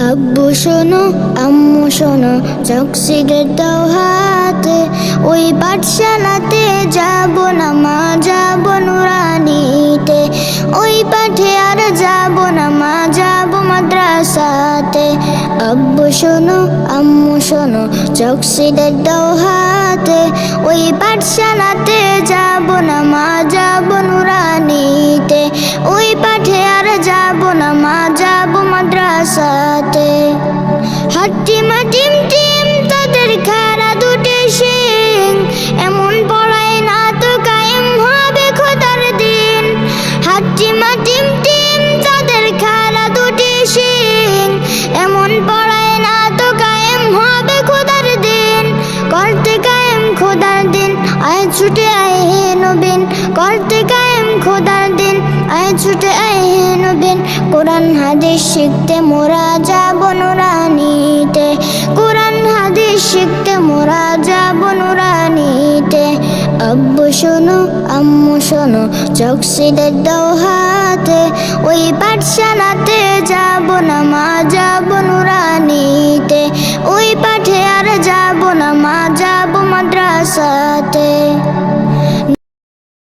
আব্বু শোনো আম্মু শোনো চোখ সিগারেট দাও হাতে, ওই পাঠশালাতে যাব না মা, যাব নুরানিতে। ওই পাঠে আর যাব না মা, যাব মাদ্রাসাতে। আব্বু শোনো আম্মু শোনো চোখ সিগারেট দাও হাতে, ওই পাঠশালাতে যাব না মা, যাব নুরানিতে। ওই পাঠে আর যাব না মা, যাব মাদ্রাসাতে। হাট্টিমা টিম টিম তাদের খাড়া দুটি শিং, এমন পড়ায় না তো কায়েম হবে খোদার দিন। হাট্টিমা টিম টিম তাদের খাড়া দুটি শিং, এমন পড়ায় না তো কায়েম হবে খোদার দিন। করতে কায়েম খোদার দিন আয় ছুটে আয় হে নবীন, করতে কায়েম খোদার দিন আয় ছুটে আয় হে নবীন। কোরআন হাদিস শিখতে মোরা যাব নুরানিতে, কোরআন হাদিস শিখতে মোরা যাব নুরানিতে। আব্বু শোনো আম্মু শোনো চোখ সিগারেট দাও হাতে, ওই পাঠশালাতে যাব না মা, যাব নুরানিতে। ওই পাঠে আর যাব না মা, যাব মাদ্রাসাতে।